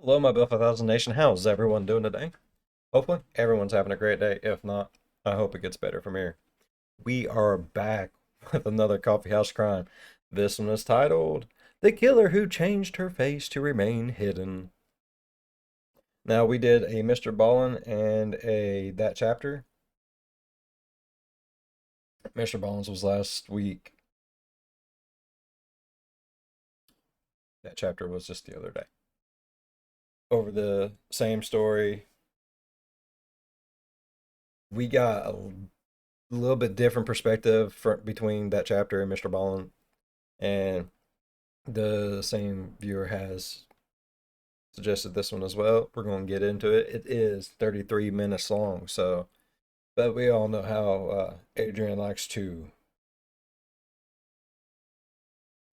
Hello, my Bill 5000 Nation. How's everyone doing today? Hopefully, everyone's having a great day. If not, I hope it gets better from here. We are back with another Coffeehouse Crime. This one is titled The Killer Who Changed Her Face to Remain Hidden. Now, we did a Mr. Ballin and a that chapter. Mr. Ballin's was last week. That chapter was just the other day. Over the same story, we got a little bit different perspective between that chapter and Mr. Ballin, and the same viewer has suggested this one as well. We're going to get into it. It is 33 minutes long, so, but we all know how Adrian likes to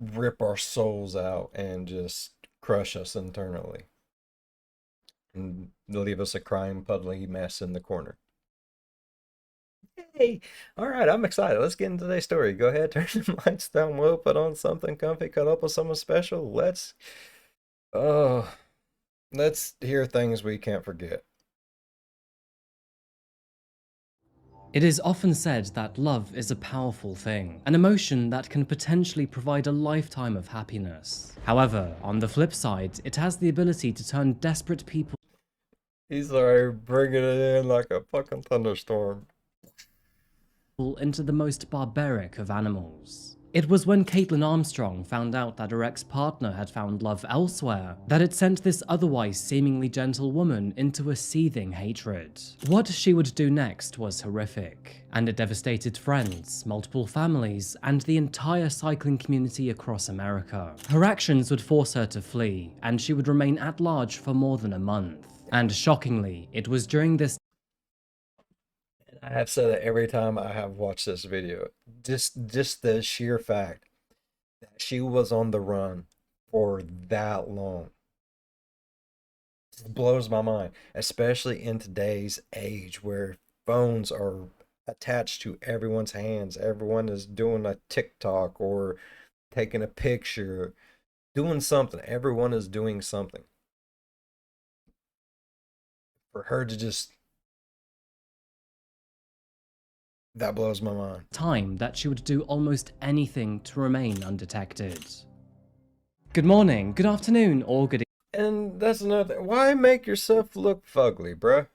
rip our souls out and just crush us internally and leave us a crime puddly mess in the corner. Hey, all right, I'm excited. Let's get into today's story. Go ahead, turn the lights down low, put on something comfy, cut up with someone special. Oh, let's hear things we can't forget. It is often said that love is a powerful thing, an emotion that can potentially provide a lifetime of happiness. However, on the flip side, it has the ability to turn desperate people He's like bringing it in like a fucking thunderstorm into the most barbaric of animals. It was when Caitlin Armstrong found out that her ex-partner had found love elsewhere that it sent this otherwise seemingly gentle woman into a seething hatred. What she would do next was horrific, and it devastated friends, multiple families, and the entire cycling community across America. Her actions would force her to flee, and she would remain at large for more than a month. And shockingly, it was during this I have said it every time I have watched this video. Just the sheer fact that she was on the run for that long just blows my mind, especially in today's age where phones are attached to everyone's hands. Everyone is doing a TikTok or taking a picture, doing something. Everyone is doing something. For her to just that blows my mind. Time that she would do almost anything to remain undetected. Good morning, good afternoon, or good And that's another thing. Why make yourself look fugly, bruh?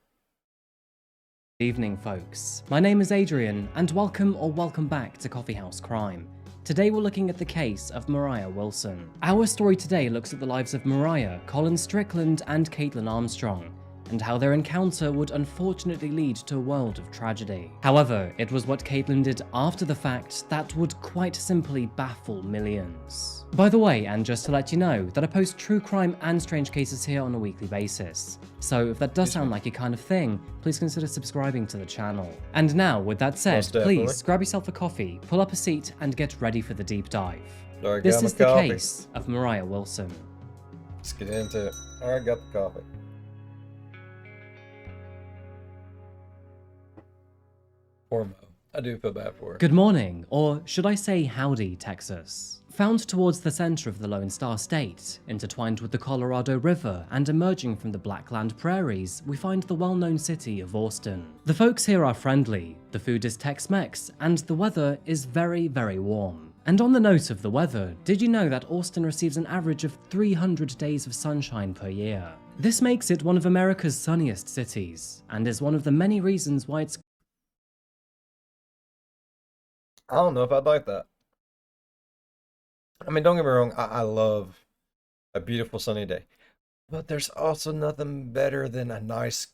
evening, folks. My name is Adrian, and welcome back to Coffeehouse Crime. Today we're looking at the case of Mariah Wilson. Our story today looks at the lives of Mariah, Colin Strickland, and Caitlin Armstrong, and how their encounter would unfortunately lead to a world of tragedy. However, it was what Caitlin did after the fact that would quite simply baffle millions. By the way, and just to let you know, that I post true crime and strange cases here on a weekly basis. So if that does sound like your kind of thing, please consider subscribing to the channel. And now, with that said, please grab yourself a coffee, pull up a seat, and get ready for the deep dive. This is the case of Mariah Wilson. Let's get into it. Alright, got the coffee. Poor Mo. I do feel bad for her. Good morning, or should I say howdy, Texas. Found towards the center of the Lone Star State, intertwined with the Colorado River and emerging from the Blackland prairies, we find the well-known city of Austin. The folks here are friendly, the food is Tex-Mex, and the weather is very, very warm. And on the note of the weather, did you know that Austin receives an average of 300 days of sunshine per year? This makes it one of America's sunniest cities, and is one of the many reasons why it's I don't know if I'd like that. I mean, don't get me wrong, I love a beautiful sunny day. But there's also nothing better than a nice,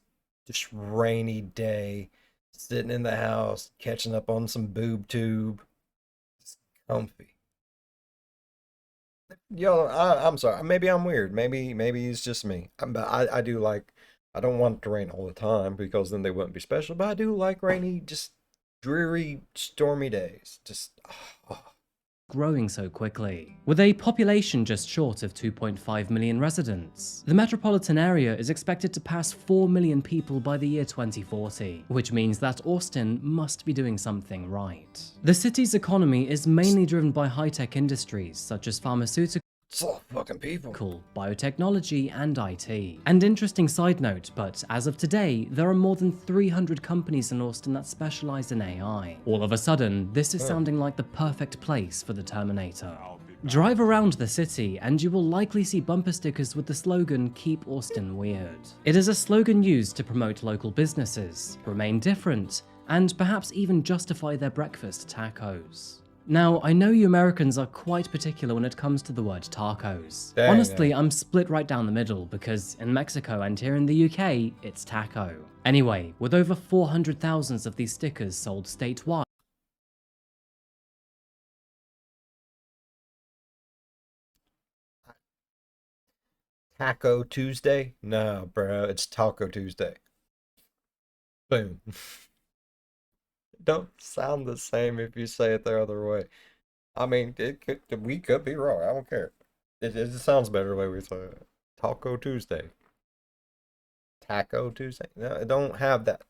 just rainy day, sitting in the house, catching up on some boob tube. Just comfy. Yo, I'm sorry. Maybe I'm weird. Maybe it's just me. But I do like, I don't want it to rain all the time because then they wouldn't be special. But I do like rainy, just dreary, stormy days. Just, oh. growing so quickly. With a population just short of 2.5 million residents, the metropolitan area is expected to pass 4 million people by the year 2040, which means that Austin must be doing something right. The city's economy is mainly driven by high-tech industries such as pharmaceuticals, It's all fucking people. biotechnology, and IT. And interesting side note, but as of today, there are more than 300 companies in Austin that specialize in AI. All of a sudden, this is sounding like the perfect place for the Terminator. Drive around the city and you will likely see bumper stickers with the slogan "Keep Austin Weird." It is a slogan used to promote local businesses, remain different, and perhaps even justify their breakfast tacos. Now, I know you Americans are quite particular when it comes to the word tacos. Dang, Honestly, yeah. I'm split right down the middle because in Mexico and here in the UK, it's taco. Anyway, with over 400,000 of these stickers sold statewide, Taco Tuesday? No, bro, it's Taco Tuesday. Boom. Don't sound the same if you say it the other way. I mean, we could be wrong. I don't care. It just sounds better the way we say it. Taco Tuesday. Taco Tuesday. No, I don't have that.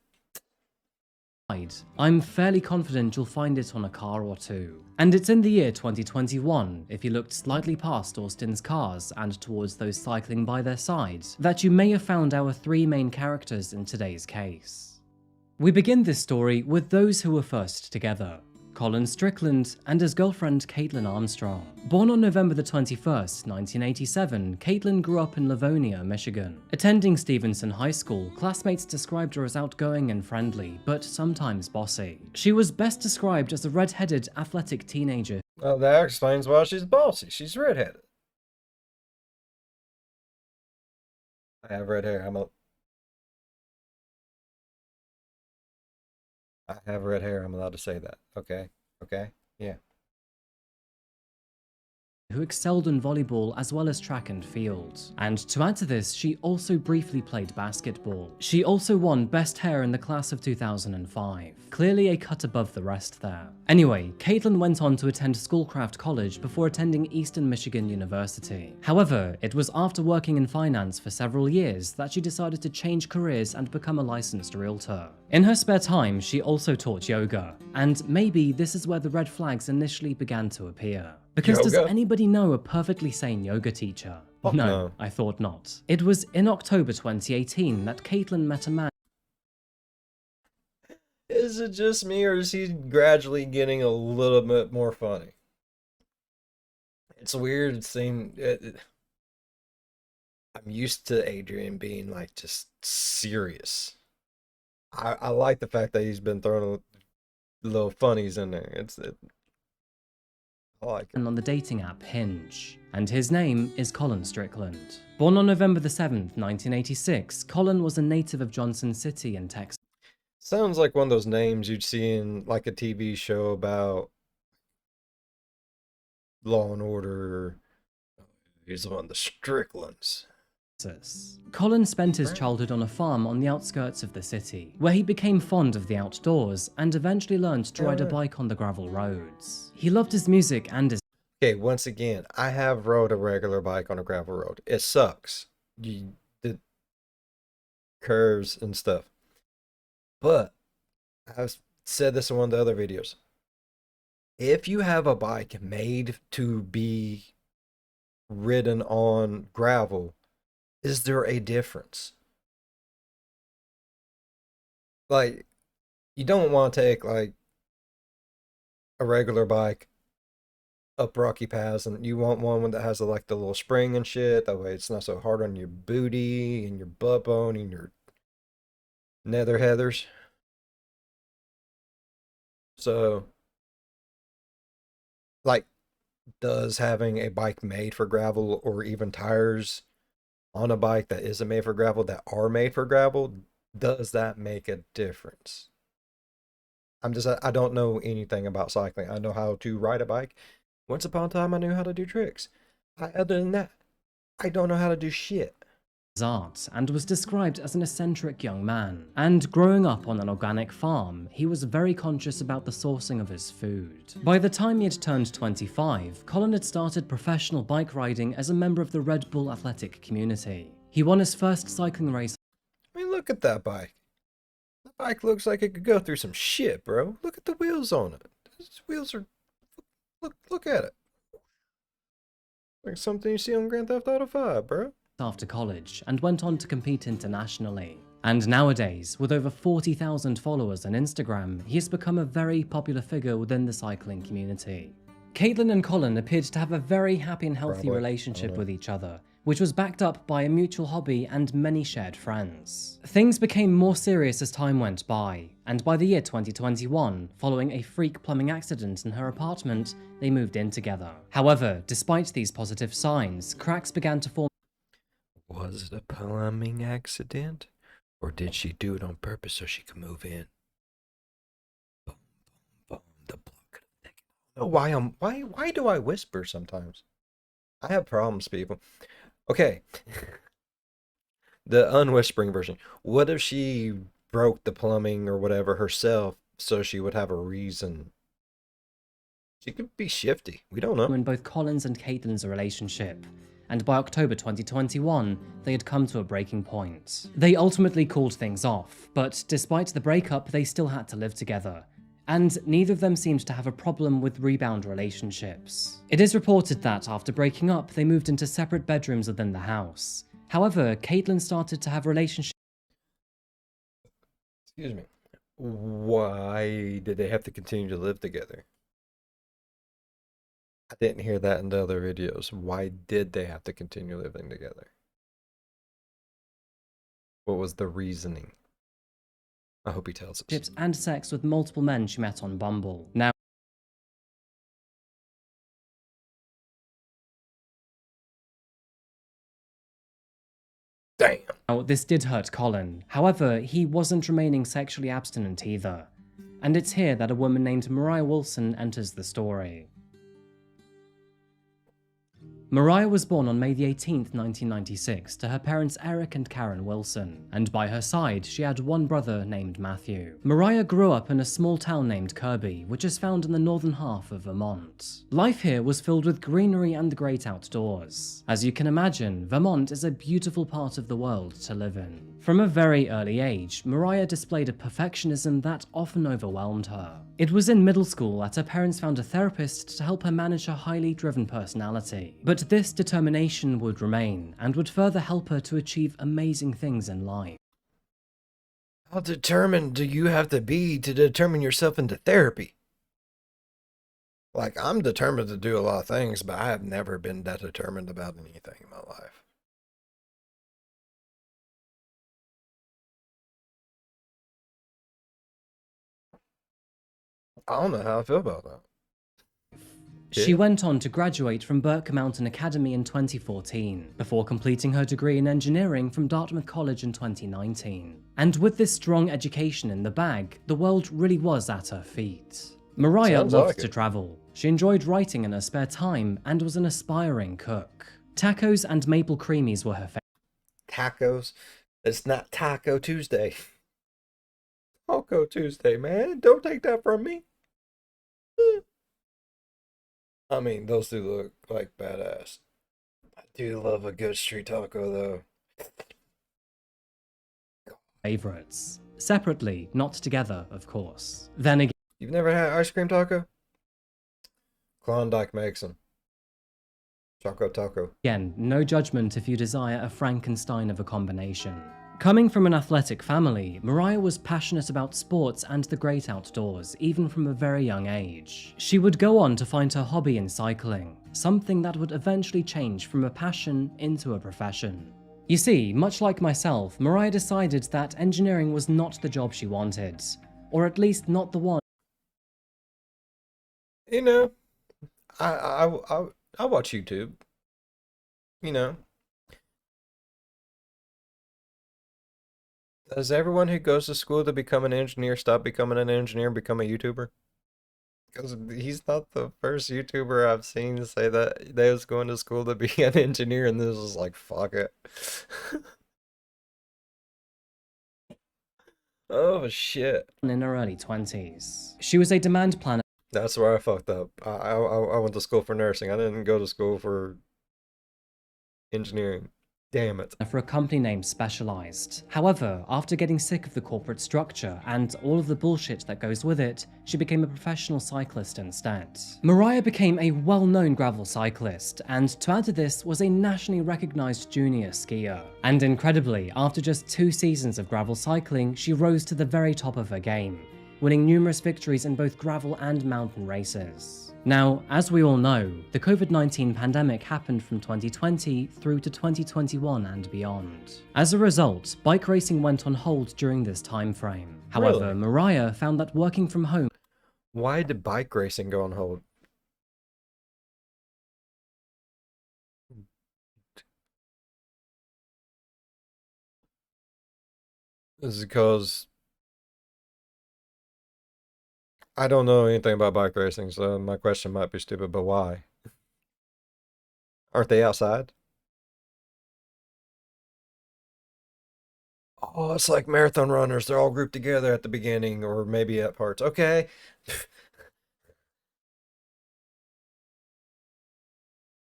I'm fairly confident you'll find it on a car or two. And it's in the year 2021, if you looked slightly past Austin's cars and towards those cycling by their sides, that you may have found our three main characters in today's case. We begin this story with those who were first together, Colin Strickland and his girlfriend Caitlin Armstrong. Born on November the 21st, 1987, Caitlin grew up in Livonia, Michigan. Attending Stevenson High School, classmates described her as outgoing and friendly, but sometimes bossy. She was best described as a red-headed, athletic teenager Well, that explains why she's bossy. She's redheaded. I have red hair. I have red hair. I'm allowed to say that. Okay. Okay. Yeah. who excelled in volleyball as well as track and field. And to add to this, she also briefly played basketball. She also won Best Hair in the class of 2005. Clearly a cut above the rest there. Anyway, Caitlin went on to attend Schoolcraft College before attending Eastern Michigan University. However, it was after working in finance for several years that she decided to change careers and become a licensed realtor. In her spare time, she also taught yoga, and maybe this is where the red flags initially began to appear. Because does Yoga? anybody know a perfectly sane yoga teacher? Fuck no. I thought not. It was in October 2018 that Caitlin met a man Is it just me, or is he gradually getting a little bit more funny? It's weird seeing I'm used to Adrian being like just serious. I like the fact that he's been throwing little funnies in there. I like it. on the dating app Hinge, and his name is Colin Strickland. Born on November the 7th, 1986, Colin was a native of Johnson City in Texas. Sounds like one of those names you'd see in like a TV show about Law and Order. He's one of the Stricklands. Colin spent his childhood on a farm on the outskirts of the city, where he became fond of the outdoors and eventually learned to ride a bike on the gravel roads. He loved his music and his Okay, once again, I have rode a regular bike on a gravel road. It sucks. The curves and stuff. But I've said this in one of the other videos. If you have a bike made to be ridden on gravel, is there a difference? Like, you don't want to take like a regular bike up rocky paths, and you want one that has like the little spring and shit. That way, it's not so hard on your booty and your butt bone and your nether heathers. So, like, does having a bike made for gravel, or even tires on a bike that isn't made for gravel that are made for gravel, does that make a difference? I don't know anything about cycling. I know how to ride a bike. Once upon a time, I knew how to do tricks. Other than that, I don't know how to do shit. art and was described as an eccentric young man. And growing up on an organic farm, he was very conscious about the sourcing of his food. By the time he had turned 25, Colin had started professional bike riding as a member of the Red Bull athletic community. He won his first cycling race I mean, look at that bike. That bike looks like it could go through some shit, bro. Look at the wheels on it. These wheels are... Look at it. Like something you see on Grand Theft Auto 5, bro. after college and went on to compete internationally. And nowadays, with over 40,000 followers on Instagram, he has become a very popular figure within the cycling community. Caitlin and Colin appeared to have a very happy and healthy Probably. I don't relationship know. with each other, which was backed up by a mutual hobby and many shared friends. Things became more serious as time went by, and by the year 2021, following a freak plumbing accident in her apartment, they moved in together. However, despite these positive signs, cracks began to form. Was it a plumbing accident? Or did she do it on purpose so she could move in? Boom, boom, boom. The block. I don't know why do I whisper sometimes? I have problems, people. Okay. The unwhispering version. What if she broke the plumbing or whatever herself so she would have a reason? She could be shifty. We don't know. In both Colin's and Caitlin's relationship, and by October 2021, they had come to a breaking point. They ultimately called things off, but despite the breakup, they still had to live together, and neither of them seemed to have a problem with rebound relationships. It is reported that after breaking up, they moved into separate bedrooms within the house. However, Caitlin started to have relationships. Excuse me. Why did they have to continue to live together? I didn't hear that in the other videos. Why did they have to continue living together? What was the reasoning? I hope he tells us. And sex with multiple men she met on Bumble. Now, Damn. this did hurt Colin. However, he wasn't remaining sexually abstinent either. And it's here that a woman named Mariah Wilson enters the story. Mariah was born on May 18th, 1996 to her parents Eric and Karen Wilson, and by her side she had one brother named Matthew. Mariah grew up in a small town named Kirby, which is found in the northern half of Vermont. Life here was filled with greenery and the great outdoors. As you can imagine, Vermont is a beautiful part of the world to live in. From a very early age, Mariah displayed a perfectionism that often overwhelmed her. It was in middle school that her parents found a therapist to help her manage her highly driven personality. But this determination would remain, and would further help her to achieve amazing things in life. How determined do you have to be to determine yourself into therapy? Like, I'm determined to do a lot of things, but I have never been that determined about anything in my life. I don't know how I feel about that. She went on to graduate from Burke Mountain Academy in 2014, before completing her degree in engineering from Dartmouth College in 2019. And with this strong education in the bag, the world really was at her feet. Mariah loved to travel. She enjoyed writing in her spare time and was an aspiring cook. Tacos and maple creamies were her favorite. Tacos? It's not Taco Tuesday. Taco Tuesday, man. Don't take that from me. I mean, those do look like badass. I do love a good street taco, though. Favorites. Separately, not together, of course. Then again, You've never had ice cream taco? Klondike makes them. Choco taco. again, no judgment if you desire a Frankenstein of a combination. Coming from an athletic family, Mariah was passionate about sports and the great outdoors, even from a very young age. She would go on to find her hobby in cycling, something that would eventually change from a passion into a profession. You see, much like myself, Mariah decided that engineering was not the job she wanted, or at least not the one. You know, I watch YouTube. You know. Does everyone who goes to school to become an engineer stop becoming an engineer and become a YouTuber? Because he's not the first YouTuber I've seen say that they was going to school to be an engineer, and this was like, fuck it. Oh shit. In her early 20s. She was a demand planner. That's where I fucked up. I went to school for nursing. I didn't go to school for engineering. Damn it. for a company named Specialized. However, after getting sick of the corporate structure and all of the bullshit that goes with it, she became a professional cyclist instead. Mariah became a well-known gravel cyclist, and to add to this was a nationally recognized junior skier. And incredibly, after just 2 seasons of gravel cycling, she rose to the very top of her game, winning numerous victories in both gravel and mountain races. Now, as we all know, the COVID-19 pandemic happened from 2020 through to 2021 and beyond. As a result, bike racing went on hold during this time frame. However, Really? Mariah found that working from home Why did bike racing go on hold? This is because I don't know anything about bike racing, so my question might be stupid, but why? Aren't they outside? Oh, it's like marathon runners. They're all grouped together at the beginning or maybe at parts. Okay.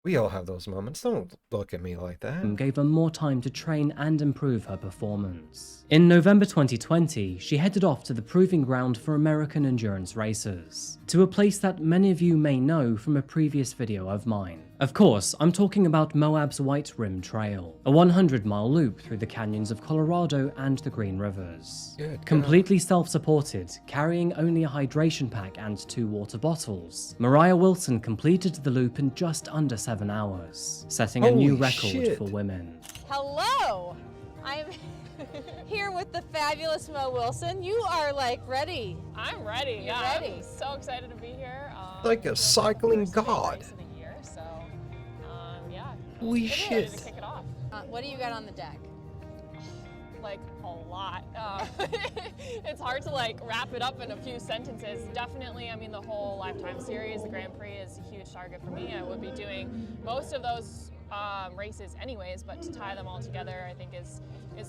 We all have those moments. Don't look at me like that. gave her more time to train and improve her performance. In November 2020, she headed off to the proving ground for American endurance racers, to a place that many of you may know from a previous video of mine. Of course, I'm talking about Moab's White Rim Trail, a 100-mile loop through the canyons of Colorado and the Green Rivers. Good God. Completely self-supported, carrying only a hydration pack and 2 water bottles, Mariah Wilson completed the loop in just under 7 hours, setting a new Holy record shit. for women. Hello! I'm here with the fabulous Mo Wilson. You are like ready. I'm ready. You're Yeah, ready. I'm so excited to be here. Like a this is cycling the first big god. race of the year, so yeah. Holy Ready shit. to kick it off. What do you got on the deck? Like a lot. It's hard to like wrap it up in a few sentences. Definitely, I mean, the whole Lifetime Series, the Grand Prix is a huge target for me. I would be doing most of those races anyways, but to tie them all together, I think is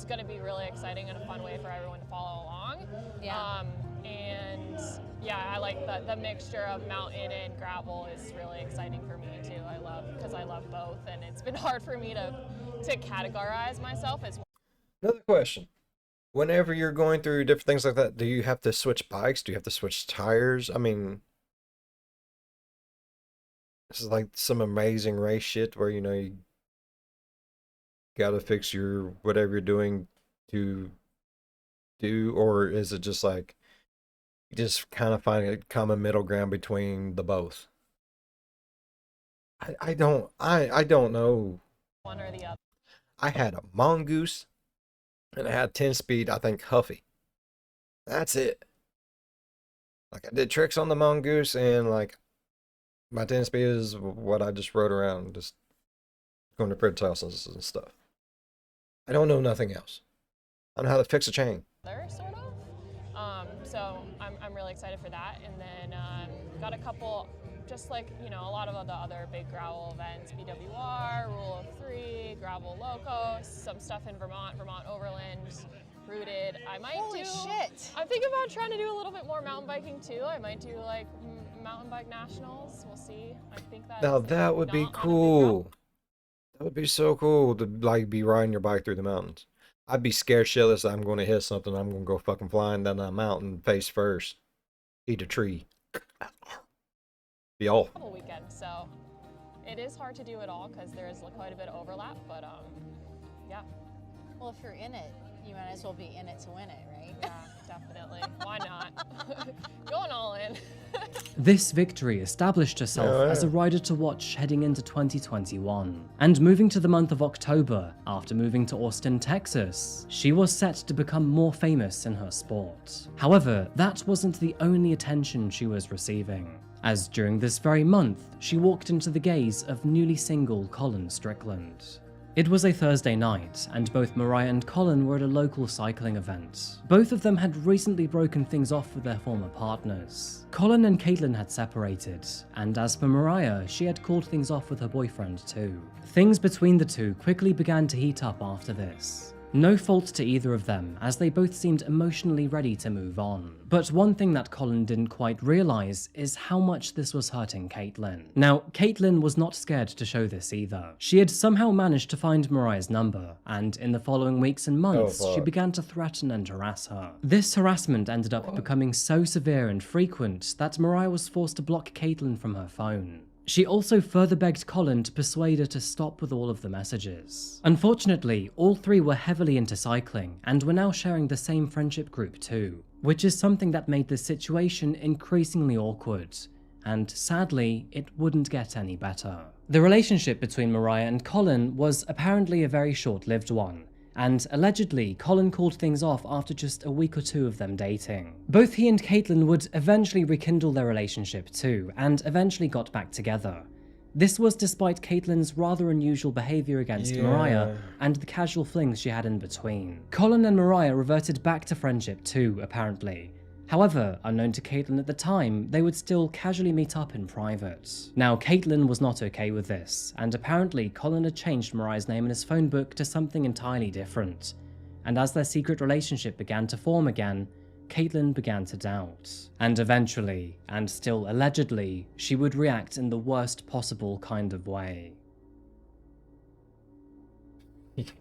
going to be really exciting and a fun way for everyone to follow along. Yeah. And yeah, I like the mixture of mountain and gravel is really exciting for me too. Because I love both, and it's been hard for me to categorize myself as. Another question. Whenever you're going through different things like that, do you have to switch bikes? Do you have to switch tires? I mean, this is like some amazing race shit where, you gotta fix your whatever you're doing to do, or is it just like you just kind of find a common middle ground between the both? I don't know. One or the other. I had a mongoose and I had 10 speed, I think Huffy. That's it. Like I did tricks on the mongoose and like my 10 speed is what I just rode around, just going to friends' houses and stuff. I don't know nothing else. I know how to fix a chain. Sort of. So I'm really excited for that. And then got a couple, just like, a lot of the other big gravel events, BWR, Rule of 3, Gravel Loco, some stuff in Vermont Overland, Rooted. I might Holy shit. I'm thinking about trying to do a little bit more mountain biking too. I might do like mountain bike nationals. We'll see. I think that. Now is, that would be not on a big cool. That would be so cool to like be riding your bike through the mountains. I'd be scared shitless that I'm going to hit something. I'm going to go fucking flying down that mountain face first. Eat a tree. Be awful. gravel weekend. So it is hard to do it all because there is quite a bit of overlap. But yeah. Well, if you're in it, you might as well be in it to win it, right? Yeah, definitely. Why not? Going all in. This victory established herself Oh, yeah. as a rider to watch heading into 2021. And moving to the month of October, after moving to Austin, Texas, she was set to become more famous in her sport. However, that wasn't the only attention she was receiving, as during this very month, she walked into the gaze of newly single Colin Strickland. It was a Thursday night, and both Mariah and Colin were at a local cycling event. Both of them had recently broken things off with their former partners. Colin and Caitlin had separated, and as for Mariah, she had called things off with her boyfriend too. Things between the two quickly began to heat up after this. No fault to either of them, as they both seemed emotionally ready to move on. But one thing that Colin didn't quite realise is how much this was hurting Caitlin. Now, Caitlin was not scared to show this either. She had somehow managed to find Mariah's number, and in the following weeks and months, she began to threaten and harass her. This harassment ended up becoming so severe and frequent that Mariah was forced to block Caitlin from her phone. She also further begged Colin to persuade her to stop with all of the messages. Unfortunately, all three were heavily into cycling and were now sharing the same friendship group too, which is something that made the situation increasingly awkward, and sadly, it wouldn't get any better. The relationship between Mariah and Colin was apparently a very short-lived one, and allegedly, Colin called things off after just a week or two of them dating. Both he and Caitlin would eventually rekindle their relationship too, and eventually got back together. This was despite Caitlin's rather unusual behaviour against Mariah and the casual flings she had in between. Colin and Mariah reverted back to friendship too, apparently. However, unknown to Caitlin at the time, they would still casually meet up in private. Now, Caitlin was not okay with this, and apparently Colin had changed Mariah's name in his phone book to something entirely different. And as their secret relationship began to form again, Caitlin began to doubt. And eventually, and still allegedly, she would react in the worst possible kind of way.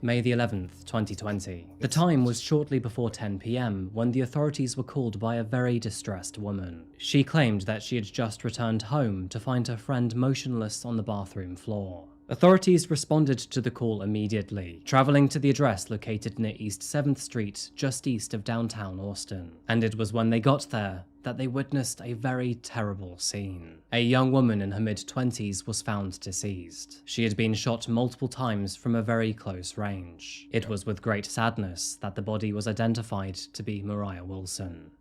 May the 11th, 2020. The time was shortly before 10 PM when the authorities were called by a very distressed woman. She claimed that she had just returned home to find her friend motionless on the bathroom floor. Authorities responded to the call immediately, traveling to the address located near East 7th Street, just east of downtown Austin. And it was when they got there that they witnessed a very terrible scene. A young woman in her mid-20s was found deceased. She had been shot multiple times from a very close range. It was with great sadness that the body was identified to be Mariah Wilson.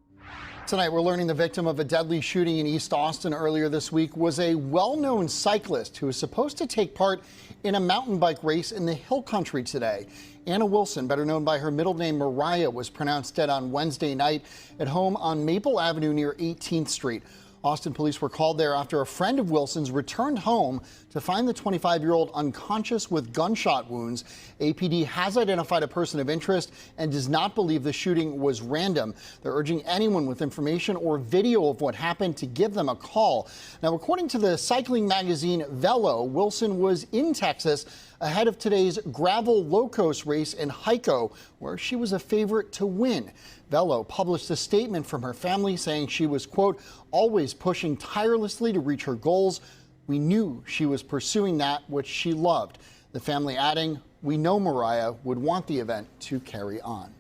Tonight, we're learning the victim of a deadly shooting in East Austin earlier this week was a well-known cyclist who was supposed to take part in a mountain bike race in the hill country today. Anna Wilson, better known by her middle name Mariah, was pronounced dead on Wednesday night at home on Maple Avenue near 18th Street. Austin police were called there after a friend of Wilson's returned home to find the 25-year-old unconscious with gunshot wounds. APD has identified a person of interest and does not believe the shooting was random. They're urging anyone with information or video of what happened to give them a call. Now, according to the cycling magazine Velo, Wilson was in Texas ahead of today's gravel low-coast race in Hico, where she was a favorite to win. Velo published a statement from her family saying she was, quote, always pushing tirelessly to reach her goals. We knew she was pursuing that which she loved. The family adding, we know Mariah would want the event to carry on.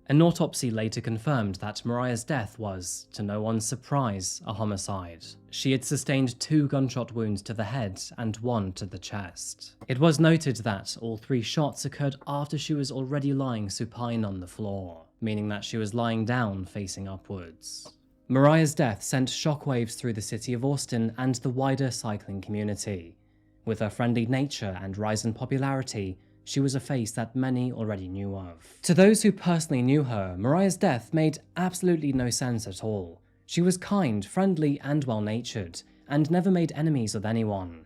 An autopsy later confirmed that Mariah's death was, to no one's surprise, a homicide. She had sustained 2 gunshot wounds to the head and 1 to the chest. It was noted that all 3 shots occurred after she was already lying supine on the floor, meaning that she was lying down facing upwards. Mariah's death sent shockwaves through the city of Austin and the wider cycling community. With her friendly nature and rise in popularity, she was a face that many already knew of. To those who personally knew her, Mariah's death made absolutely no sense at all. She was kind, friendly, and well-natured, and never made enemies with anyone.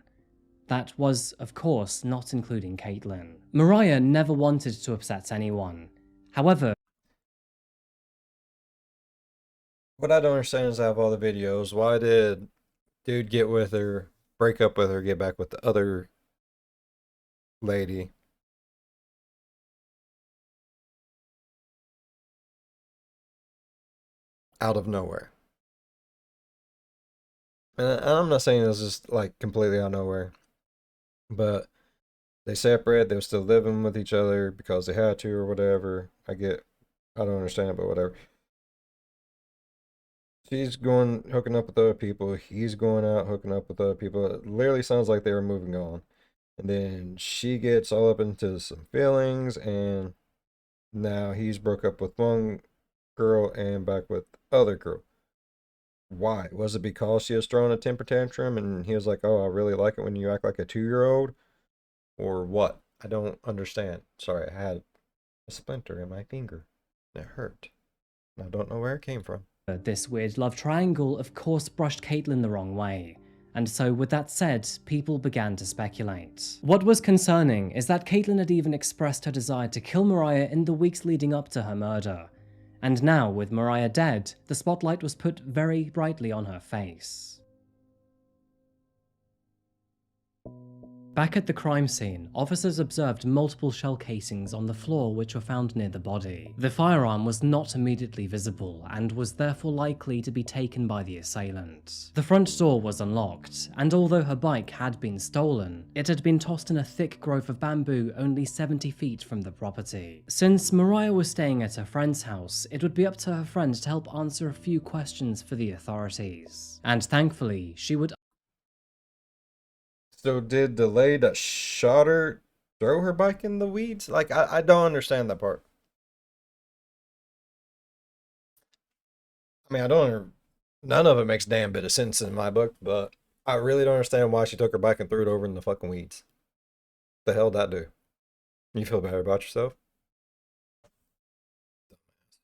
That was, of course, not including Caitlin. Mariah never wanted to upset anyone. However, what I don't understand is out of all the videos, why did dude get with her, break up with her, get back with the other lady? Out of nowhere. And I'm not saying this is like completely out of nowhere, but they separated, they were still living with each other because they had to or whatever. I don't understand it, but whatever. She's going, hooking up with other people. He's going out, hooking up with other people. It literally sounds like they were moving on. And then she gets all up into some feelings, and now he's broke up with one girl and back with other girl. Why? Was it because she was throwing a temper tantrum and he was like, oh, I really like it when you act like a 2-year-old? Or what? I don't understand. Sorry, I had a splinter in my finger. It hurt. I don't know where it came from. this weird love triangle of course brushed Caitlin the wrong way, and so with that said, people began to speculate. What was concerning is that Caitlin had even expressed her desire to kill Mariah in the weeks leading up to her murder, and now with Mariah dead, the spotlight was put very brightly on her face. Back at the crime scene, officers observed multiple shell casings on the floor which were found near the body. The firearm was not immediately visible and was therefore likely to be taken by the assailant. The front door was unlocked, and although her bike had been stolen, it had been tossed in a thick grove of bamboo only 70 feet from the property. Since Mariah was staying at her friend's house, it would be up to her friend to help answer a few questions for the authorities. And thankfully, she would. So did the lady that shot her throw her bike in the weeds? Like, I don't understand that part. I mean, none of it makes damn bit of sense in my book, but I really don't understand why she took her bike and threw it over in the fucking weeds. The hell did that do? You feel better about yourself?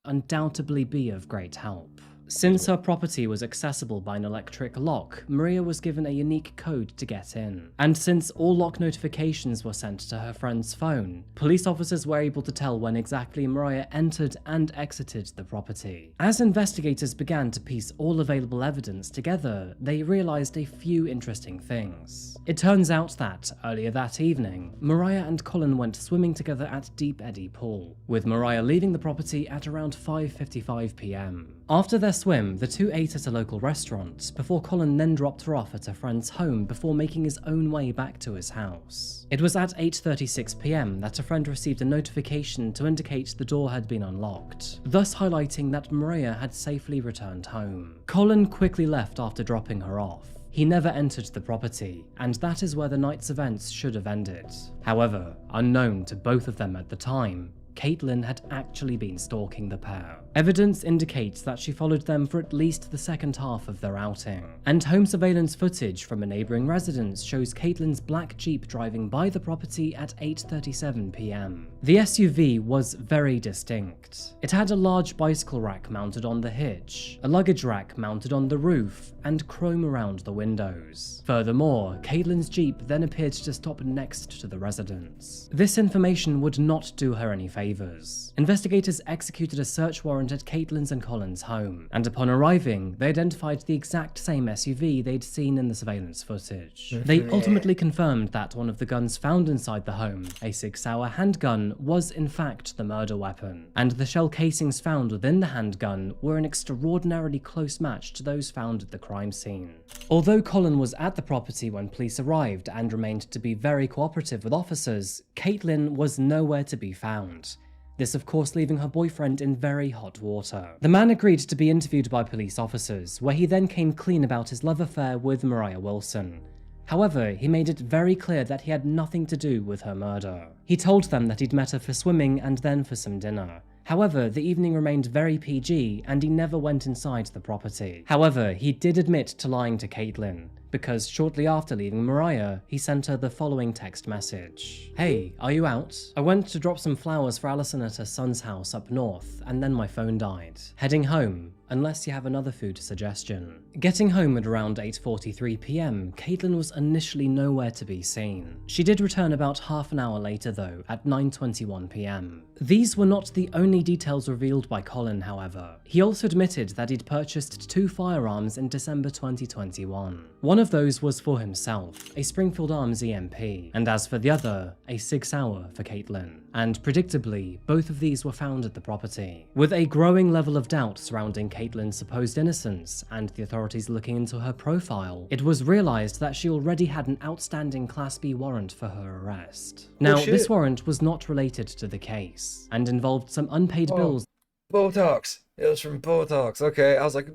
Undoubtedly be of great help. Since her property was accessible by an electric lock, Maria was given a unique code to get in. And since all lock notifications were sent to her friend's phone, police officers were able to tell when exactly Maria entered and exited the property. As investigators began to piece all available evidence together, they realized a few interesting things. It turns out that, earlier that evening, Mariah and Colin went swimming together at Deep Eddy Pool, with Mariah leaving the property at around 5:55 p.m. After their swim, the two ate at a local restaurant, before Colin then dropped her off at a friend's home before making his own way back to his house. It was at 8:36 p.m. that a friend received a notification to indicate the door had been unlocked, thus highlighting that Maria had safely returned home. Colin quickly left after dropping her off. He never entered the property, and that is where the night's events should have ended. However, unknown to both of them at the time, Caitlin had actually been stalking the pair. Evidence indicates that she followed them for at least the second half of their outing, and home surveillance footage from a neighbouring residence shows Caitlin's black Jeep driving by the property at 8:37 p.m. The SUV was very distinct. It had a large bicycle rack mounted on the hitch, a luggage rack mounted on the roof, and chrome around the windows. Furthermore, Caitlin's Jeep then appeared to stop next to the residence. This information would not do her any favors. Investigators executed a search warrant at Caitlin's and Colin's home, and upon arriving, they identified the exact same SUV they'd seen in the surveillance footage. They ultimately confirmed that one of the guns found inside the home, a 6-hour handgun, was in fact the murder weapon, and the shell casings found within the handgun were an extraordinarily close match to those found at the crime scene. Although Colin was at the property when police arrived and remained to be very cooperative with officers, Caitlin was nowhere to be found. This of course leaving her boyfriend in very hot water. The man agreed to be interviewed by police officers, where he then came clean about his love affair with Mariah Wilson. However, he made it very clear that he had nothing to do with her murder. He told them that he'd met her for swimming and then for some dinner. However, the evening remained very PG and he never went inside the property. However, he did admit to lying to Caitlin, because shortly after leaving Mariah, he sent her the following text message. "Hey, are you out? I went to drop some flowers for Allison at her son's house up north, and then my phone died. Heading home, unless you have another food suggestion." Getting home at around 8:43 p.m, Caitlin was initially nowhere to be seen. She did return about half an hour later though, at 9:21 p.m. These were not the only details revealed by Colin, however. He also admitted that he'd purchased 2 firearms in December 2021. One of those was for himself, a Springfield Arms EMP, and as for the other, a 6-hour for Caitlin. And predictably, both of these were found at the property. With a growing level of doubt surrounding Caitlin's supposed innocence, and the authorities looking into her profile, it was realized that she already had an outstanding Class B warrant for her arrest. Now, this warrant was not related to the case, and involved some unpaid bills. Botox. It was from Botox. Okay, I was like,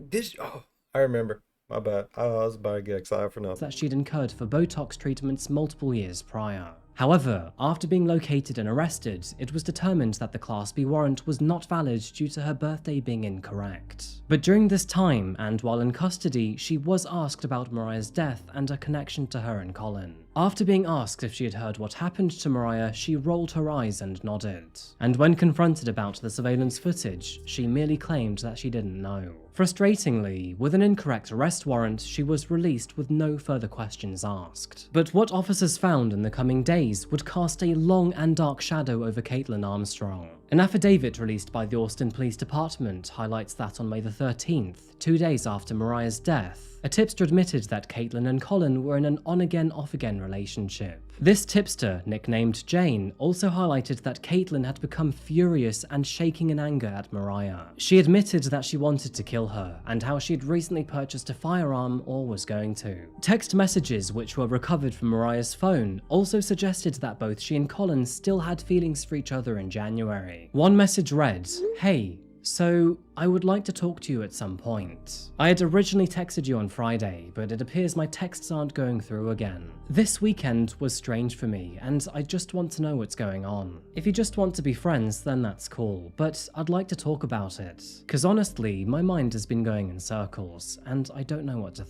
I remember. My bad. I was about to get excited for nothing. That she'd incurred for Botox treatments multiple years prior. However, after being located and arrested, it was determined that the Class B warrant was not valid due to her birthday being incorrect. But during this time, and while in custody, she was asked about Mariah's death and her connection to her and Colin. After being asked if she had heard what happened to Mariah, she rolled her eyes and nodded. And when confronted about the surveillance footage, she merely claimed that she didn't know. Frustratingly, with an incorrect arrest warrant, she was released with no further questions asked. But what officers found in the coming days would cast a long and dark shadow over Caitlin Armstrong. An affidavit released by the Austin Police Department highlights that on May the 13th, 2 days after Mariah's death, a tipster admitted that Caitlin and Colin were in an on-again, off-again relationship. This tipster, nicknamed Jane, also highlighted that Caitlin had become furious and shaking in anger at Mariah. She admitted that she wanted to kill her, and how she had recently purchased a firearm or was going to. Text messages which were recovered from Mariah's phone also suggested that both she and Colin still had feelings for each other in January. One message read, "Hey, so, I would like to talk to you at some point. I had originally texted you on Friday, but it appears my texts aren't going through again. This weekend was strange for me, and I just want to know what's going on. If you just want to be friends, then that's cool, but I'd like to talk about it. Cause honestly, my mind has been going in circles, and I don't know what to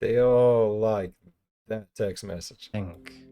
They all like that text message. think."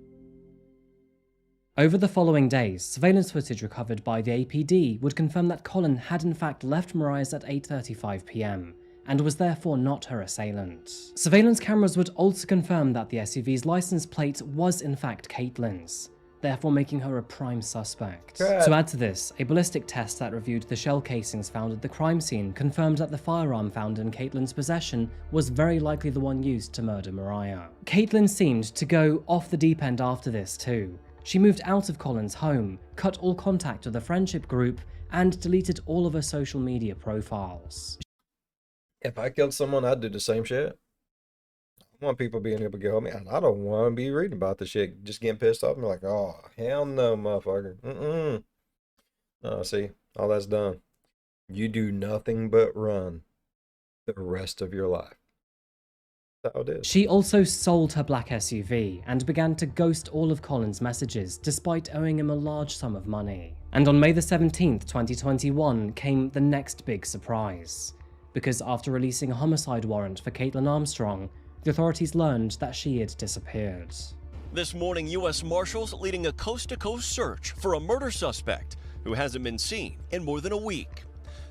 Over the following days, surveillance footage recovered by the APD would confirm that Colin had in fact left Mariah's at 8:35 p.m, and was therefore not her assailant. Surveillance cameras would also confirm that the SUV's license plate was in fact Caitlin's, therefore making her a prime suspect. Good. To add to this, a ballistic test that reviewed the shell casings found at the crime scene confirmed that the firearm found in Caitlin's possession was very likely the one used to murder Mariah. Caitlin seemed to go off the deep end after this too. She moved out of Colin's home, cut all contact with the friendship group, and deleted all of her social media profiles. If I killed someone, I'd do the same shit. I want people being able to go, man, I don't want to be reading about the shit, just getting pissed off and be like, oh, hell no, motherfucker. Oh, see, all that's done. You do nothing but run the rest of your life. That's how it is. She also sold her black SUV and began to ghost all of Colin's messages despite owing him a large sum of money. And on May the 17th, 2021 came the next big surprise. Because after releasing a homicide warrant for Caitlin Armstrong, the authorities learned that she had disappeared. This morning, U.S. Marshals leading a coast-to-coast search for a murder suspect who hasn't been seen in more than a week.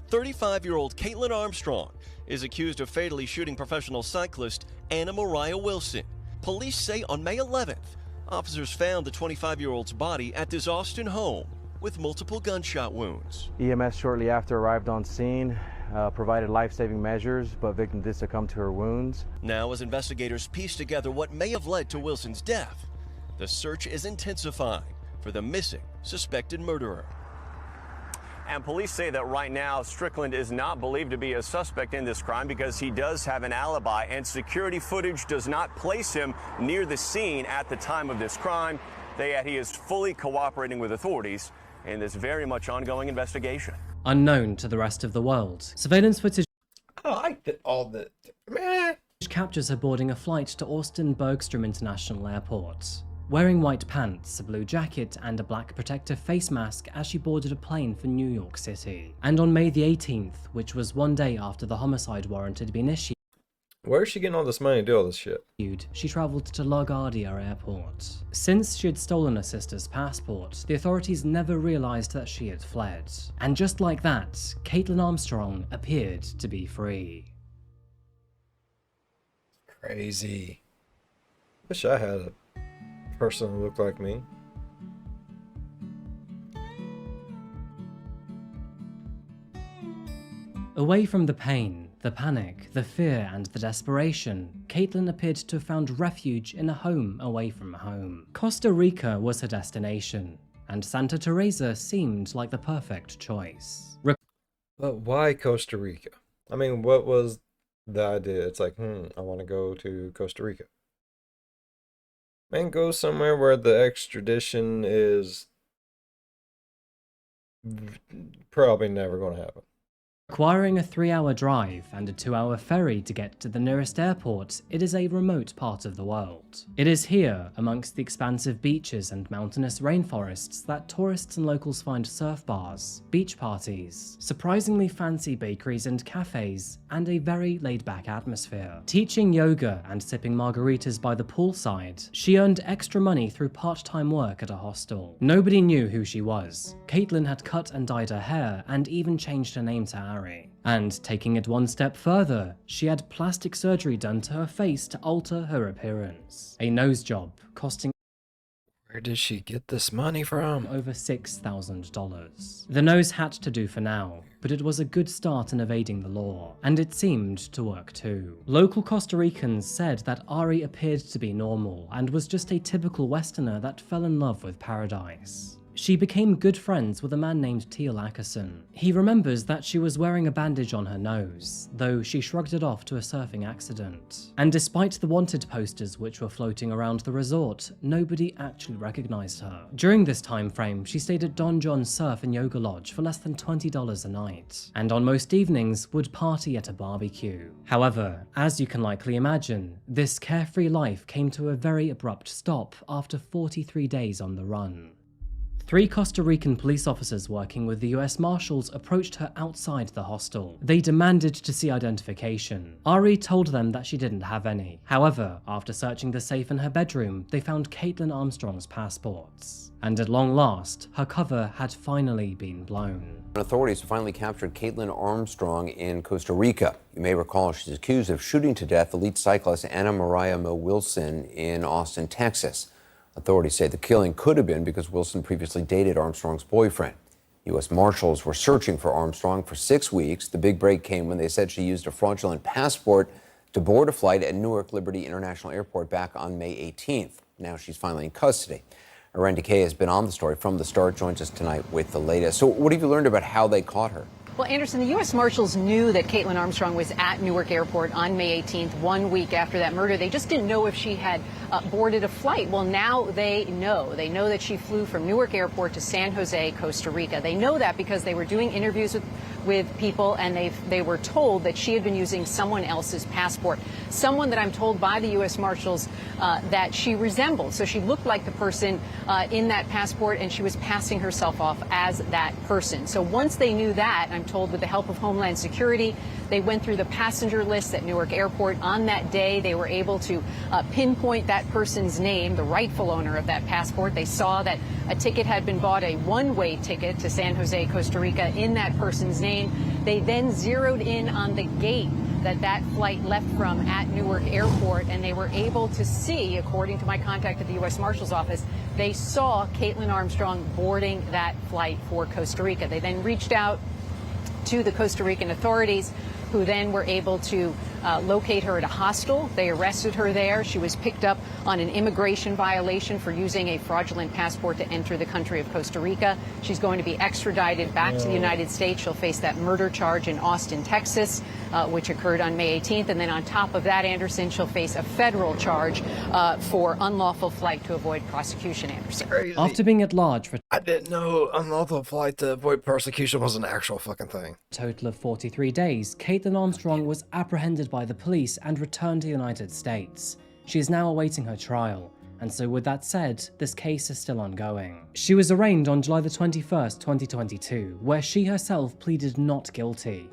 35-year-old Caitlin Armstrong is accused of fatally shooting professional cyclist Anna Mariah Wilson. Police say on May 11th, officers found the 25-year-old's body at this Austin home with multiple gunshot wounds. EMS shortly after arrived on scene, provided life-saving measures, but victim did succumb to her wounds. Now, as investigators piece together what may have led to Wilson's death, the search is intensifying for the missing suspected murderer. And police say that right now, Strickland is not believed to be a suspect in this crime because he does have an alibi, and security footage does not place him near the scene at the time of this crime. They add he is fully cooperating with authorities in this very much ongoing investigation. Unknown to the rest of the world, surveillance footage I like that all the meh. captures her boarding a flight to Austin Bergstrom International Airport, wearing white pants, a blue jacket, and a black protective face mask as she boarded a plane for New York City. And on May the 18th, which was one day after the homicide warrant had been issued, Where's she getting all this money to do all this shit? she travelled to LaGuardia Airport. Since she had stolen her sister's passport, the authorities never realised that she had fled. And just like that, Caitlin Armstrong appeared to be free. Crazy. Wish I had a person who looked like me. Away from the pain, the panic, the fear, and the desperation, Caitlin appeared to have found refuge in a home away from home. Costa Rica was her destination, and Santa Teresa seemed like the perfect choice. But why Costa Rica? I mean, what was the idea? It's like, I want to go to Costa Rica. Man, go somewhere where the extradition is probably never going to happen. Requiring a 3-hour drive and a 2-hour ferry to get to the nearest airport, it is a remote part of the world. It is here, amongst the expansive beaches and mountainous rainforests, that tourists and locals find surf bars, beach parties, surprisingly fancy bakeries and cafes, and a very laid-back atmosphere. Teaching yoga and sipping margaritas by the poolside, she earned extra money through part-time work at a hostel. Nobody knew who she was. Caitlin had cut and dyed her hair and even changed her name to Ari. And taking it one step further, she had plastic surgery done to her face to alter her appearance. A nose job costing Where did she get this money from? over $6,000. The nose had to do for now, but it was a good start in evading the law, and it seemed to work too. Local Costa Ricans said that Ari appeared to be normal and was just a typical Westerner that fell in love with paradise. She became good friends with a man named Teal Ackerson. He remembers that she was wearing a bandage on her nose, though she shrugged it off to a surfing accident. And despite the wanted posters which were floating around the resort, nobody actually recognized her. During this time frame, she stayed at Don John's Surf and Yoga Lodge for less than $20 a night, and on most evenings would party at a barbecue. However, as you can likely imagine, this carefree life came to a very abrupt stop after 43 days on the run. 3 Costa Rican police officers working with the US Marshals approached her outside the hostel. They demanded to see identification. Ari told them that she didn't have any. However, after searching the safe in her bedroom, they found Caitlin Armstrong's passports. And at long last, her cover had finally been blown. Authorities finally captured Caitlin Armstrong in Costa Rica. You may recall she's accused of shooting to death elite cyclist Anna Maria Mo Wilson in Austin, Texas. Authorities say the killing could have been because Wilson previously dated Armstrong's boyfriend. U.S. Marshals were searching for Armstrong for 6 weeks. The big break came when they said she used a fraudulent passport to board a flight at Newark Liberty International Airport back on May 18th. Now she's finally in custody. Aren Decay has been on the story from the start, joins us tonight with the latest. So what have you learned about how they caught her? Well, Anderson, the U.S. Marshals knew that Caitlin Armstrong was at Newark Airport on May 18th, 1 week after that murder. They just didn't know if she had boarded a flight. Well, now they know. They know that she flew from Newark Airport to San Jose, Costa Rica. They know that because they were doing interviews with people, and they were told that she had been using someone else's passport, someone that I'm told by the U.S. Marshals that she resembled. So she looked like the person in that passport, and she was passing herself off as that person. So once they knew that, I'm told with the help of Homeland Security, they went through the passenger list at Newark Airport. On that day, they were able to pinpoint that person's name, the rightful owner of that passport. They saw that a ticket had been bought, a one-way ticket to San Jose, Costa Rica, in that person's name. They then zeroed in on the gate that flight left from at Newark Airport, and they were able to see, according to my contact at the U.S. Marshal's office, they saw Caitlin Armstrong boarding that flight for Costa Rica. They then reached out to the Costa Rican authorities, who then were able to locate her at a hostel. They arrested her there. She was picked up on an immigration violation for using a fraudulent passport to enter the country of Costa Rica. She's going to be extradited back to the United States. She'll face that murder charge in Austin, Texas, which occurred on May 18th. And then on top of that, Anderson, she'll face a federal charge for unlawful flight to avoid prosecution, Anderson. Crazy. After being at large for I didn't know unlawful flight to avoid persecution was an actual fucking thing. a total of 43 days, Caitlin Armstrong was apprehended by the police and returned to the United States. She is now awaiting her trial, and so with that said, this case is still ongoing. She was arraigned on July the 21st, 2022, where she herself pleaded not guilty.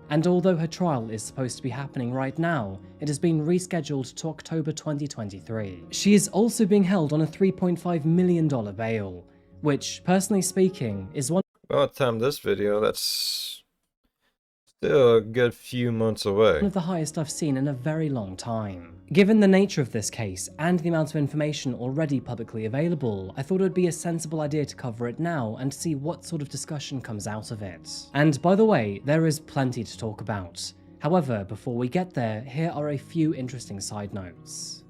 And although her trial is supposed to be happening right now, it has been rescheduled to October 2023. She is also being held on a $3.5 million bail, which, personally speaking, is one By the time this video, that's still a good few months away. of the highest I've seen in a very long time. Given the nature of this case and the amount of information already publicly available, I thought it would be a sensible idea to cover it now and see what sort of discussion comes out of it. And by the way, there is plenty to talk about. However, before we get there, here are a few interesting side notes.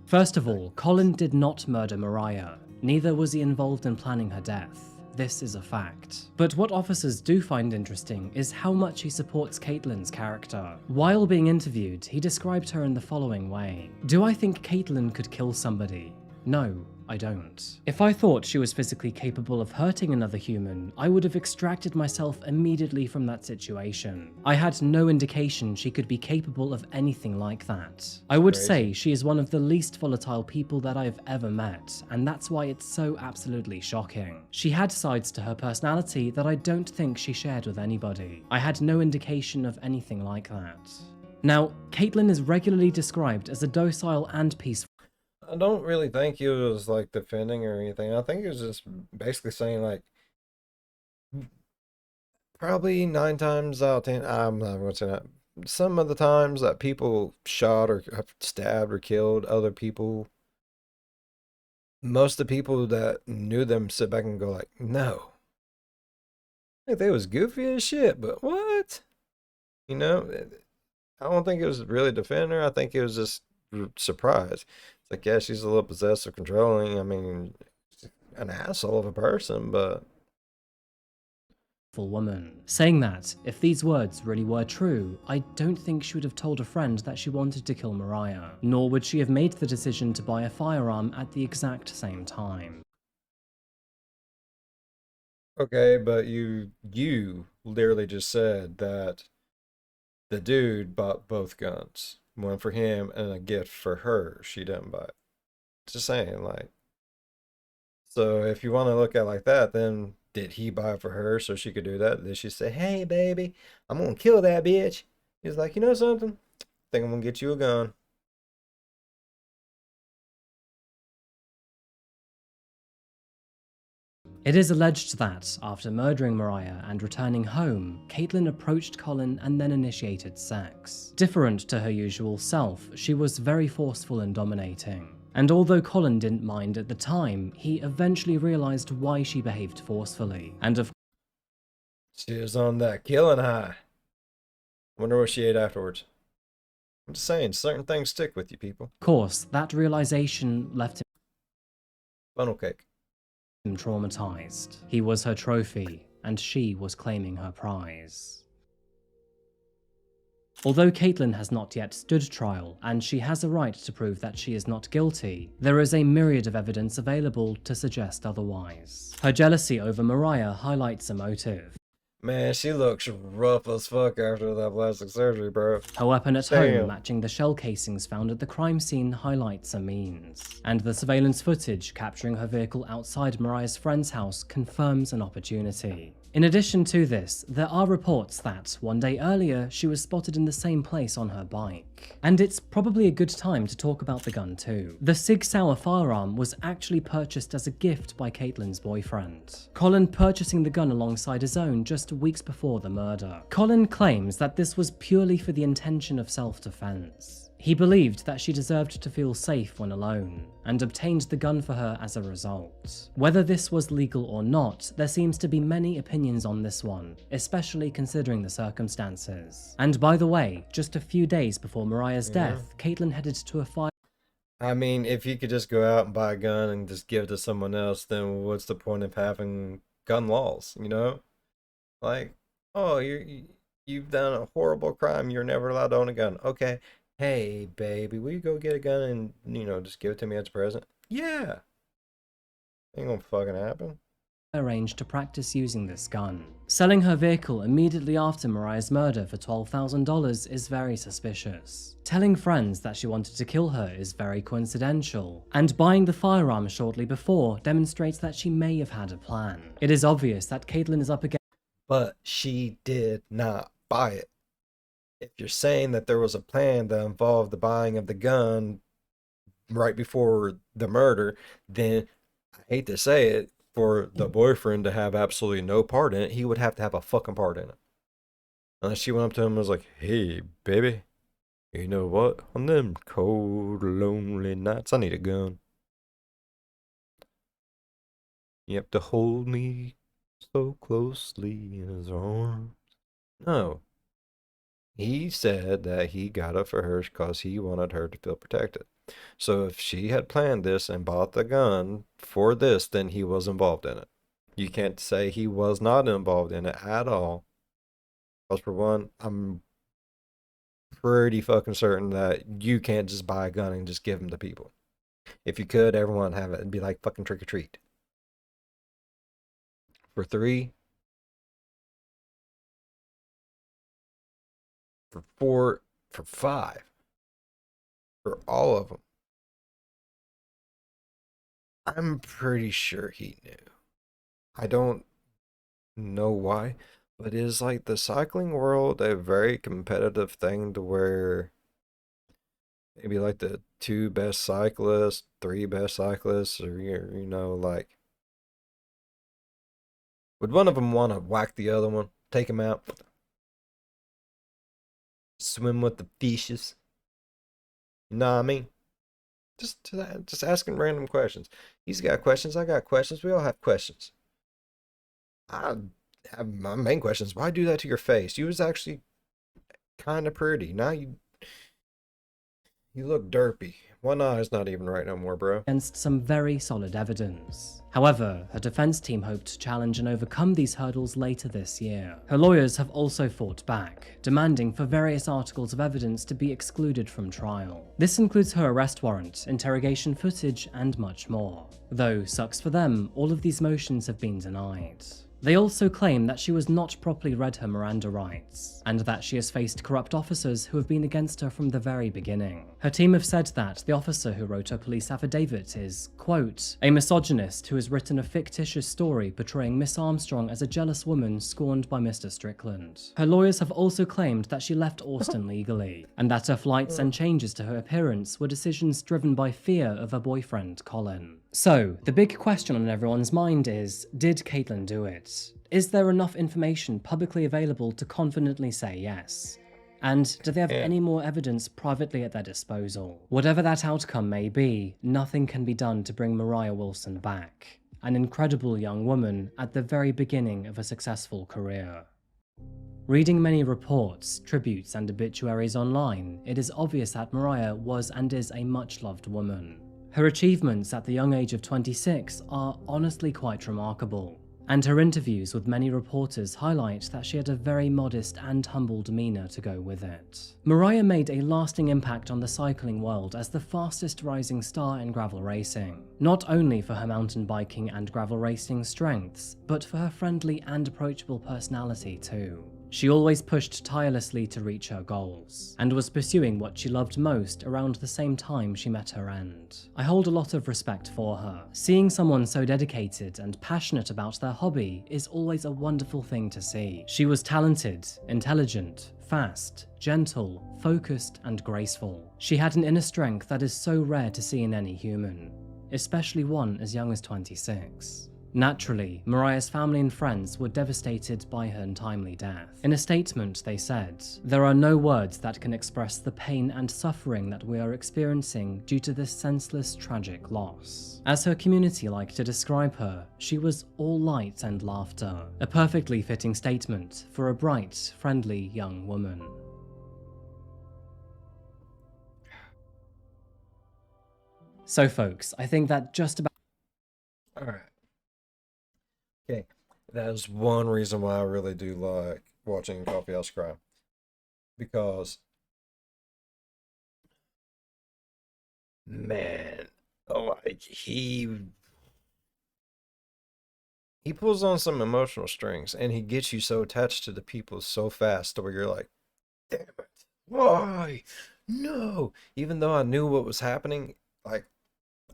First of all, Colin did not murder Mariah. Neither was he involved in planning her death. This is a fact. But what officers do find interesting is how much he supports Caitlin's character. While being interviewed, he described her in the following way. Do I think Caitlin could kill somebody? No. I don't. If I thought she was physically capable of hurting another human, I would have extracted myself immediately from that situation. I had no indication she could be capable of anything like that. I would say she is one of the least volatile people that I've ever met, and that's why it's so absolutely shocking. She had sides to her personality that I don't think she shared with anybody. I had no indication of anything like that. Now, Caitlin is regularly described as a docile and peaceful. I don't really think he was like defending or anything. I think he was just basically saying like probably 9 times out of 10. I'm not going to say that. Some of the times that people shot or have stabbed or killed other people, most of the people that knew them sit back and go like, no. I think they was goofy as shit, but what? You know, I don't think it was really defending her. I think it was just surprise. It's like, yeah, she's a little possessive, controlling. I mean, an asshole of a person, but woman. Saying that, if these words really were true, I don't think she would have told a friend that she wanted to kill Mariah, nor would she have made the decision to buy a firearm at the exact same time. okay, but you literally just said that the dude bought both guns. One for him and a gift for her. She didn't buy it. Just saying, like, so if you want to look at it like that, then did he buy it for her so she could do that? Did she say, hey, baby, I'm going to kill that bitch? He's like, you know something? I think I'm going to get you a gun. It is alleged that, after murdering Mariah and returning home, Caitlin approached Colin and then initiated sex. Different to her usual self, she was very forceful and dominating. And although Colin didn't mind at the time, he eventually realized why she behaved forcefully. And of She was on that killing high. Wonder what she ate afterwards. I'm just saying, certain things stick with you, people. course, that realization left Funnel cake. him traumatized. He was her trophy, and she was claiming her prize. Although Caitlin has not yet stood trial, and she has a right to prove that she is not guilty, there is a myriad of evidence available to suggest otherwise. Her jealousy over Mariah highlights a motive. Man, she looks rough as fuck after that plastic surgery, bro. Her weapon at Damn. home matching the shell casings found at the crime scene highlights a means. And the surveillance footage capturing her vehicle outside Mariah's friend's house confirms an opportunity. In addition to this, there are reports that, one day earlier, she was spotted in the same place on her bike. And it's probably a good time to talk about the gun too. The Sig Sauer firearm was actually purchased as a gift by Caitlin's boyfriend, Colin purchasing the gun alongside his own just weeks before the murder. Colin claims that this was purely for the intention of self-defense. He believed that she deserved to feel safe when alone, and obtained the gun for her as a result. Whether this was legal or not, there seems to be many opinions on this one, especially considering the circumstances. And by the way, just a few days before Mariah's death, Caitlin headed to a fire. I mean, if you could just go out and buy a gun and just give it to someone else, then what's the point of having gun laws, you know? Like, oh, you've done a horrible crime, you're never allowed to own a gun. Okay, hey, baby, will you go get a gun and, just give it to me as a present? Yeah. Ain't gonna fucking happen. Arranged to practice using this gun. Selling her vehicle immediately after Mariah's murder for $12,000 is very suspicious. Telling friends that she wanted to kill her is very coincidental, and buying the firearm shortly before demonstrates that she may have had a plan. It is obvious that Caitlin is up against. But she did not buy it. If you're saying that there was a plan that involved the buying of the gun right before the murder, then I hate to say it, for the boyfriend to have absolutely no part in it, he would have to have a fucking part in it. Unless she went up to him and was like, hey, baby, you know what? On them cold, lonely nights, I need a gun. You have to hold me so closely in his arms. No. He said that he got it for her because he wanted her to feel protected. So if she had planned this and bought the gun for this, then he was involved in it. You can't say he was not involved in it at all. Because for one, I'm pretty fucking certain that you can't just buy a gun and just give them to people. If you could, everyone have it. It'd be like fucking trick or treat. For 3, for 4, for 5, for all of them. I'm pretty sure he knew. I don't know why, but is like the cycling world a very competitive thing to where maybe like the 2 best cyclists, 3 best cyclists, or like would one of them want to whack the other one, take him out, swim with the fishes? You know what I mean? Just asking random questions. He's got questions. I got questions. We all have questions. I have my main question is why do that to your face? You was actually kind of pretty. Now you look derpy. One eye's not even right no more, bro. Against some very solid evidence. However, her defense team hoped to challenge and overcome these hurdles later this year. Her lawyers have also fought back, demanding for various articles of evidence to be excluded from trial. This includes her arrest warrant, interrogation footage, and much more. Though, sucks for them, all of these motions have been denied. They also claim that she was not properly read her Miranda rights, and that she has faced corrupt officers who have been against her from the very beginning. Her team have said that the officer who wrote her police affidavit is, quote, a misogynist who has written a fictitious story portraying Miss Armstrong as a jealous woman scorned by Mr. Strickland. Her lawyers have also claimed that she left Austin legally, and that her flights and changes to her appearance were decisions driven by fear of her boyfriend, Colin. So, the big question on everyone's mind is, did Caitlyn do it? Is there enough information publicly available to confidently say yes? And do they have any more evidence privately at their disposal? Whatever that outcome may be, nothing can be done to bring Mariah Wilson back. An incredible young woman at the very beginning of a successful career. Reading many reports, tributes, and obituaries online, it is obvious that Mariah was and is a much-loved woman. Her achievements at the young age of 26 are honestly quite remarkable, and her interviews with many reporters highlight that she had a very modest and humble demeanour to go with it. Mariah made a lasting impact on the cycling world as the fastest rising star in gravel racing, not only for her mountain biking and gravel racing strengths, but for her friendly and approachable personality too. She always pushed tirelessly to reach her goals, and was pursuing what she loved most around the same time she met her end. I hold a lot of respect for her. Seeing someone so dedicated and passionate about their hobby is always a wonderful thing to see. She was talented, intelligent, fast, gentle, focused, and graceful. She had an inner strength that is so rare to see in any human, especially one as young as 26. Naturally, Mariah's family and friends were devastated by her untimely death. In a statement, they said, "There are no words that can express the pain and suffering that we are experiencing due to this senseless, tragic loss." As her community liked to describe her, she was all light and laughter, a perfectly fitting statement for a bright, friendly young woman. So folks, I think that just about... Alright. Okay, that is one reason why I really do like watching Coffeehouse Crime. Because, man, like he pulls on some emotional strings, and he gets you so attached to the people so fast to where you're like, damn it, why? No! Even though I knew what was happening, like,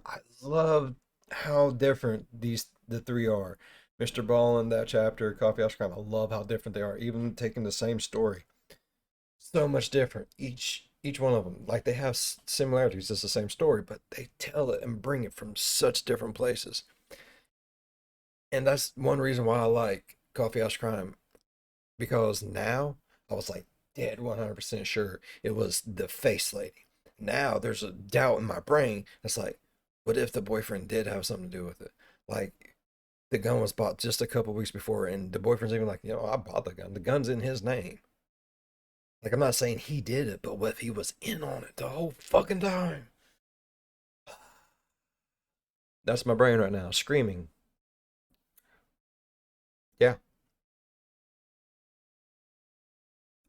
I loved how different the 3 are. Mr. Ball in that chapter, Coffeehouse Crime, I love how different they are. Even taking the same story, so much different. Each one of them, like they have similarities. It's the same story, but they tell it and bring it from such different places. And that's one reason why I like Coffeehouse Crime, because now I was like dead 100% sure it was the face lady. Now there's a doubt in my brain. It's like, what if the boyfriend did have something to do with it? Like, the gun was bought just a couple weeks before, and the boyfriend's even like, I bought the gun. The gun's in his name. Like, I'm not saying he did it, but what if he was in on it the whole fucking time? That's my brain right now, screaming. Yeah.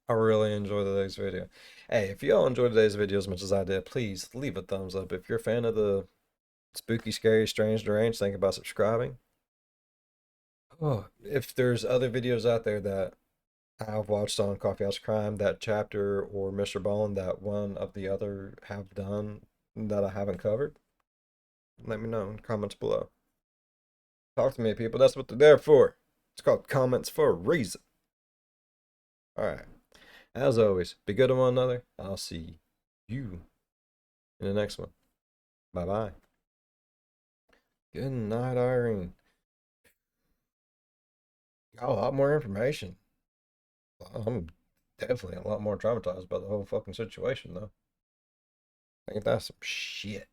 I really enjoyed today's video. Hey, if y'all enjoyed today's video as much as I did, please leave a thumbs up. If you're a fan of the spooky, scary, strange, deranged, think about subscribing. Oh, if there's other videos out there that I've watched on Coffeehouse Crime, that chapter or Mr. Bone that one of the other have done that I haven't covered, let me know in the comments below. Talk to me, people. That's what they're there for. It's called comments for a reason. Alright. As always, be good to one another. I'll see you in the next one. Bye-bye. Good night, Irene. Got a lot more information. I'm definitely a lot more traumatized by the whole fucking situation, though. I think that's some shit.